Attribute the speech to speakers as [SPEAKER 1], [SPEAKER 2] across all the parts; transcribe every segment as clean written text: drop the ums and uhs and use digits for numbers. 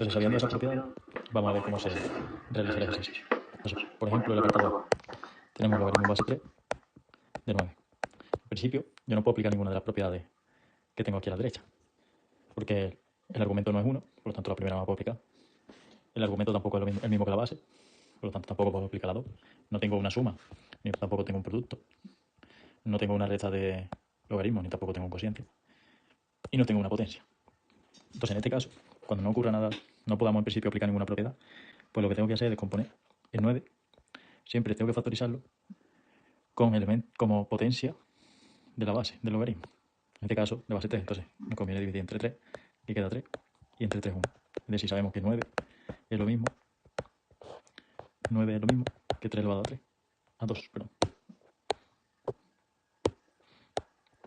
[SPEAKER 1] Entonces, sabiendo esa propiedad, vamos a ver cómo se realiza el ejercicio. Entonces, por ejemplo, el apartado A, tenemos logaritmo en base 3 de 9. En principio, yo no puedo aplicar ninguna de las propiedades que tengo aquí a la derecha, porque el argumento no es 1, por lo tanto la primera no la puedo aplicar. El argumento tampoco es el mismo que la base, por lo tanto tampoco puedo aplicar la 2. No tengo una suma, ni tampoco tengo un producto. No tengo una resta de logaritmos, ni tampoco tengo un cociente. Y no tengo una potencia. Entonces, en este caso, cuando no ocurra nada, no podamos en principio aplicar ninguna propiedad, pues lo que tengo que hacer es descomponer el 9. Siempre tengo que factorizarlo con como potencia de la base del logaritmo. En este caso, de base 3. Entonces, me conviene dividir entre 3 y queda 3. Y entre 3 1. Es decir, sabemos que 9 es lo mismo. 9 es lo mismo que 3 elevado a 3. A 2, perdón.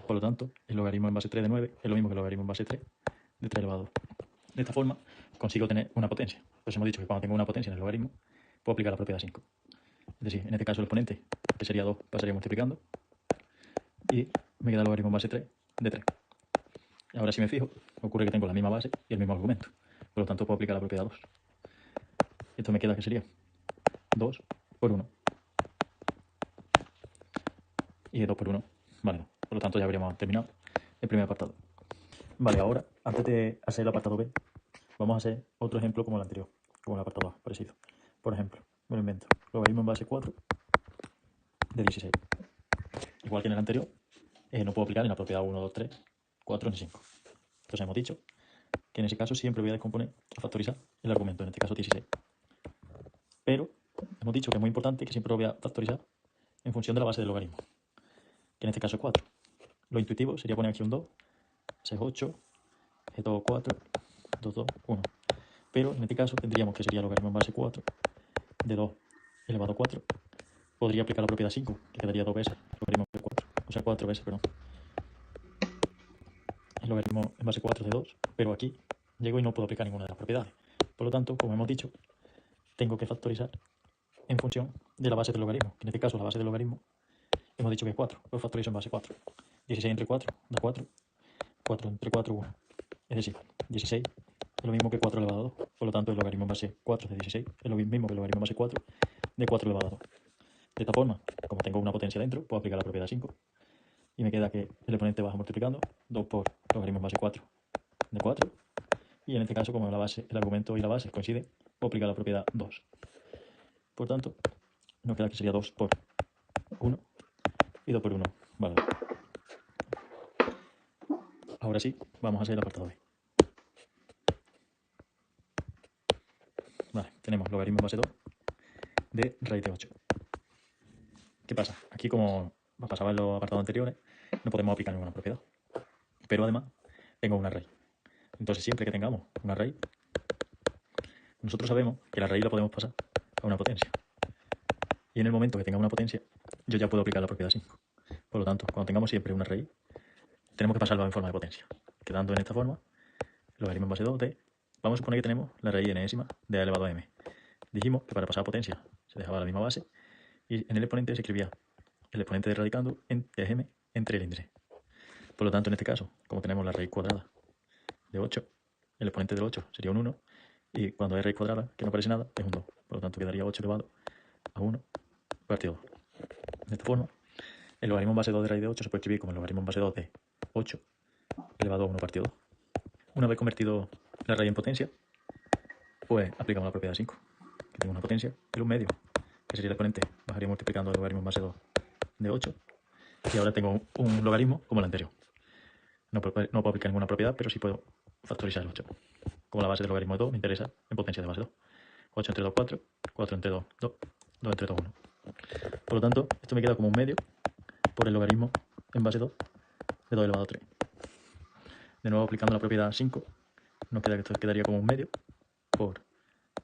[SPEAKER 1] Por lo tanto, el logaritmo en base 3 de 9 es lo mismo que el logaritmo en base 3 de 3 elevado a 2. De esta forma, consigo tener una potencia. Pues hemos dicho que cuando tengo una potencia en el logaritmo, puedo aplicar la propiedad 5. Es decir, en este caso el exponente, que sería 2, pasaría multiplicando. Y me queda el logaritmo en base 3 de 3. Ahora si me fijo, ocurre que tengo la misma base y el mismo argumento. Por lo tanto, puedo aplicar la propiedad 2. Esto me queda que sería 2 por 1. Y 2 por 1 vale 2. Por lo tanto, ya habríamos terminado el primer apartado. Vale, ahora, antes de hacer el apartado B, vamos a hacer otro ejemplo como el anterior, como el apartado A, parecido. Por ejemplo, me lo invento, logaritmo en base 4 de 16. Igual que en el anterior, no puedo aplicar ni la propiedad 1, 2, 3, 4 ni 5. Entonces hemos dicho que en ese caso siempre voy a descomponer, a factorizar el argumento, en este caso 16. Pero hemos dicho que es muy importante que siempre lo voy a factorizar en función de la base del logaritmo, que en este caso es 4. Lo intuitivo sería poner aquí un 2, 6, 8, 2, 4, 2, 2, 1. Pero en este caso tendríamos que sería logaritmo en base 4 de 2 elevado a 4. Podría aplicar la propiedad 5, que quedaría 2 veces logaritmo de 4. O sea, 4 veces, perdón. El logaritmo en base 4 de 2, pero aquí llego y no puedo aplicar ninguna de las propiedades. Por lo tanto, como hemos dicho, tengo que factorizar en función de la base del logaritmo, que en este caso la base del logaritmo hemos dicho que es 4, pues factorizo en base 4. 16 entre 4 da 4, 4 entre 4, 1. Es decir, 16 es lo mismo que 4 elevado a 2, por lo tanto el logaritmo en base 4 de 16 es lo mismo que el logaritmo en base 4 de 4 elevado a 2. De esta forma, como tengo una potencia dentro, puedo aplicar la propiedad 5 y me queda que el exponente baja multiplicando 2 por logaritmo en base 4 de 4, y en este caso, como el argumento y la base coinciden, puedo aplicar la propiedad 2. Por tanto, nos queda que sería 2 por 1 y 2 por 1 vale 2. Ahora sí, vamos a hacer el apartado B. Vale, tenemos logaritmo en base 2 de raíz de 8. ¿Qué pasa? Aquí, como pasaba en los apartados anteriores, no podemos aplicar ninguna propiedad. Pero además, tengo una raíz. Entonces, siempre que tengamos una raíz, nosotros sabemos que la raíz la podemos pasar a una potencia. Y en el momento que tenga una potencia, yo ya puedo aplicar la propiedad 5. Por lo tanto, cuando tengamos siempre una raíz, tenemos que pasarlo en forma de potencia. Quedando en esta forma, logaritmo en base 2 de... Vamos a suponer que tenemos la raíz enésima de a elevado a m. Dijimos que para pasar a potencia se dejaba la misma base y en el exponente se escribía el exponente de radicando en m entre el índice. Por lo tanto, en este caso, como tenemos la raíz cuadrada de 8, el exponente del 8 sería un 1, y cuando hay raíz cuadrada, que no aparece nada, es un 2. Por lo tanto, quedaría 8 elevado a 1 partido 2. De esta forma, el logaritmo en base 2 de raíz de 8 se puede escribir como el logaritmo en base 2 de 8 elevado a 1 partido 2. Una vez convertido la raíz en potencia, pues aplicamos la propiedad 5, que tengo una potencia en un medio, que sería el exponente, bajaría multiplicando el logaritmo en base 2 de 8, y ahora tengo un logaritmo como el anterior. No puedo aplicar ninguna propiedad, pero sí puedo factorizar el 8. Como la base del logaritmo de 2, me interesa en potencia de base 2. 8 entre 2, 4. 4 entre 2, 2. 2 entre 2, 1. Por lo tanto, esto me queda como un medio por el logaritmo en base 2 de 2 elevado a 3. De nuevo, aplicando la propiedad 5, nos queda que esto quedaría como un medio por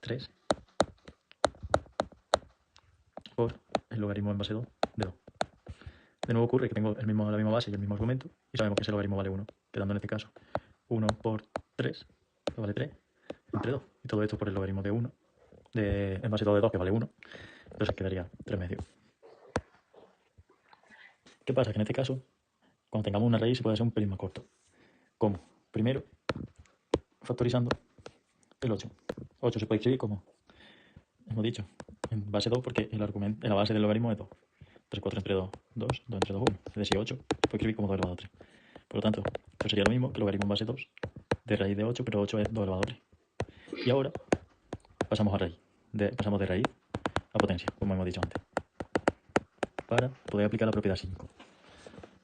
[SPEAKER 1] 3 por el logaritmo en base 2 de 2. De nuevo ocurre que tengo la misma base y el mismo argumento, y sabemos que ese logaritmo vale 1, quedando en este caso 1 por 3, que vale 3, entre 2. Y todo esto por el logaritmo de 1, en base 2 de 2, que vale 1. Entonces quedaría 3 medios. ¿Qué pasa? Que en este caso, cuando tengamos una raíz, se puede hacer un pelín más corto. ¿Cómo? Primero, factorizando el 8. 8 se puede escribir como hemos dicho, en base 2 porque el argumento, la base del logaritmo es 2. 3, 4 entre 2, 2, 2 entre 2, 1. Es decir, 8 se puede escribir como 2 elevado a 3. Por lo tanto, esto sería lo mismo que el logaritmo en base 2 de raíz de 8, pero 8 es 2 elevado a 3. Y ahora pasamos a raíz. Pasamos de raíz a potencia, como hemos dicho antes, para poder aplicar la propiedad 5.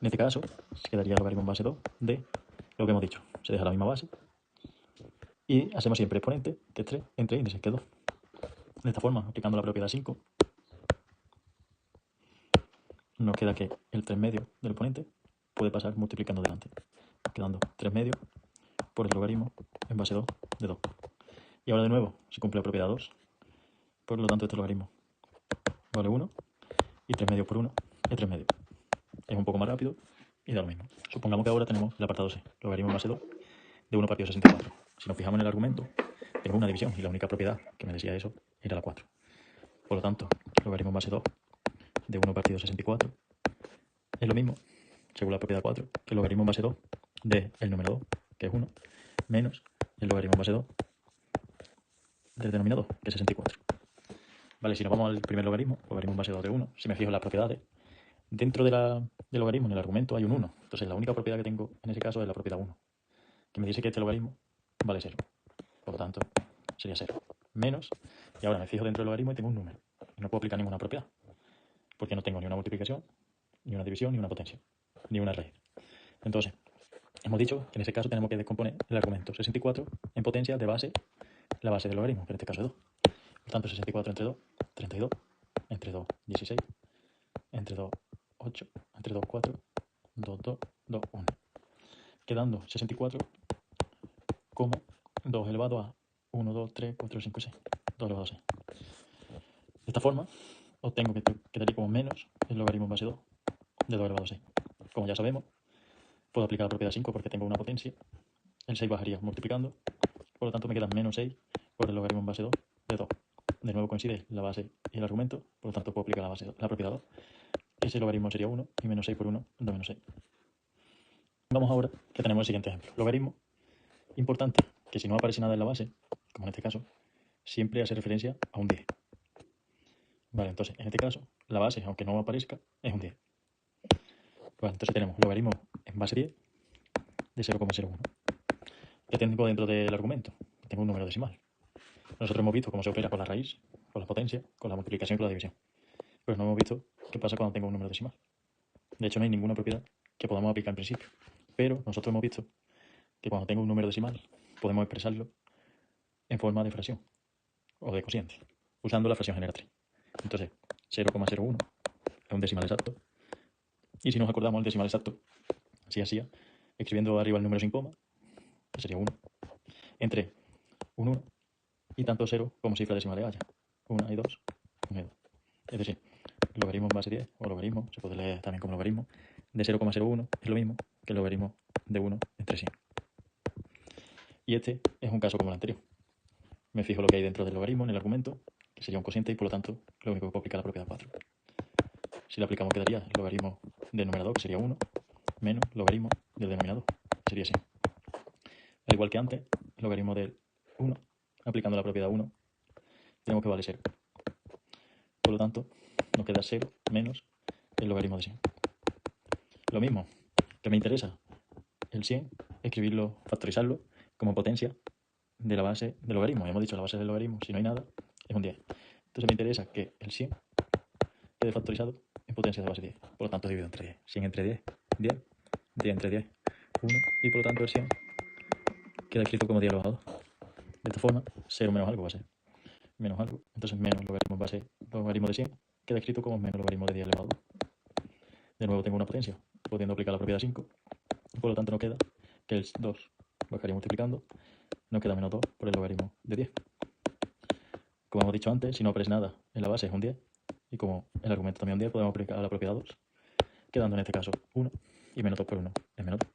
[SPEAKER 1] En este caso, se quedaría el logaritmo en base 2 de lo que hemos dicho. Se deja la misma base y hacemos siempre exponente, que es 3, entre índices, que es 2. De esta forma, aplicando la propiedad 5, nos queda que el 3 medios del exponente puede pasar multiplicando delante, quedando 3 medios por el logaritmo en base 2 de 2. Y ahora de nuevo se cumple la propiedad 2, por lo tanto este logaritmo vale 1 y 3 medios por 1 es 3 medios. Es un poco más rápido y da lo mismo. Supongamos que ahora tenemos el apartado C, logaritmo en base 2 de 1 partido 64. Si nos fijamos en el argumento, tengo una división y la única propiedad que me decía eso era la 4. Por lo tanto, logaritmo en base 2 de 1 partido 64 es lo mismo, según la propiedad 4, que el logaritmo en base 2 de el número 2, que es 1, menos el logaritmo en base 2 del denominador, que es 64. Vale, si nos vamos al primer logaritmo en base 2 de 1, si me fijo en las propiedades, dentro del logaritmo, en el argumento, hay un 1. Entonces, la única propiedad que tengo en ese caso es la propiedad 1, que me dice que este logaritmo vale 0. Por lo tanto, sería 0. Menos, y ahora me fijo dentro del logaritmo y tengo un número. Y no puedo aplicar ninguna propiedad, porque no tengo ni una multiplicación, ni una división, ni una potencia, ni una raíz. Entonces, hemos dicho que en ese caso tenemos que descomponer el argumento 64 en potencia de base, la base del logaritmo, que en este caso es 2. Por tanto, 64 entre 2, 32, entre 2, 16, entre 2, 8, entre 2, 4, 2, 2, 2, 1. Quedando 64 como 2 elevado a 1, 2, 3, 4, 5 y 6. 2 elevado a 6. De esta forma, obtengo que quedaría como menos el logaritmo en base 2 de 2 elevado a 6. Como ya sabemos, puedo aplicar la propiedad 5 porque tengo una potencia. El 6 bajaría multiplicando. Por lo tanto, me queda menos 6 por el logaritmo en base 2 de 2. De nuevo coincide la base y el argumento. Por lo tanto, puedo aplicar la propiedad 2. Ese logaritmo sería 1 y menos 6 por 1 da menos 6. Vamos ahora que tenemos el siguiente ejemplo. Logaritmo importante, que si no aparece nada en la base, como en este caso, siempre hace referencia a un 10. Vale, entonces, en este caso, la base, aunque no aparezca, es un 10. Vale, entonces tenemos logaritmo en base 10 de 0,01. ¿Qué tengo dentro del argumento? Tengo un número decimal. Nosotros hemos visto cómo se opera con la raíz, con la potencia, con la multiplicación y con la división. Pero no hemos visto qué pasa cuando tengo un número decimal. De hecho, no hay ninguna propiedad que podamos aplicar en principio. Pero nosotros hemos visto que cuando tengo un número decimal, podemos expresarlo en forma de fracción o de cociente, usando la fracción generatriz. Entonces, 0,01 es un decimal exacto. Y si nos acordamos el decimal exacto, así hacía, escribiendo arriba el número sin coma, que sería 1, entre un 1 y tanto 0 como cifra decimal haya. 1 y 2, 1 y 2. Es decir, el logaritmo en base 10, o logaritmo, se puede leer también como logaritmo, de 0,01 es lo mismo que el logaritmo de 1 entre 100. Y este es un caso como el anterior. Me fijo lo que hay dentro del logaritmo en el argumento, que sería un cociente, y por lo tanto, lo único que puedo aplicar es la propiedad 4. Si lo aplicamos, quedaría el logaritmo del numerador, que sería 1, menos logaritmo del denominador, que sería 100. Al igual que antes, el logaritmo del 1, aplicando la propiedad 1, tenemos que vale 0. Por lo tanto, nos queda 0 menos el logaritmo de 100. Lo mismo, que me interesa el 100, escribirlo, factorizarlo como potencia de la base del logaritmo. Ya hemos dicho, la base del logaritmo, si no hay nada, es un 10. Entonces me interesa que el 100 quede factorizado en potencia de base 10. Por lo tanto, divido entre 10. 100 entre 10, 10. 10 entre 10, 1. Y por lo tanto, el 100 queda escrito como 10 elevado a 2. De esta forma, 0 menos algo va a ser menos algo. Entonces, menos logaritmo en base logaritmo de 100 queda escrito como menos logaritmo de 10 elevado a 2. De nuevo tengo una potencia, pudiendo aplicar la propiedad 5. Por lo tanto, nos queda que el 2 bajaría multiplicando. Nos queda menos 2 por el logaritmo de 10. Como hemos dicho antes, si no aparece nada en la base es un 10. Y como el argumento también es un 10, podemos aplicar la propiedad 2. Quedando en este caso 1. Y menos 2 por 1 es menos 2.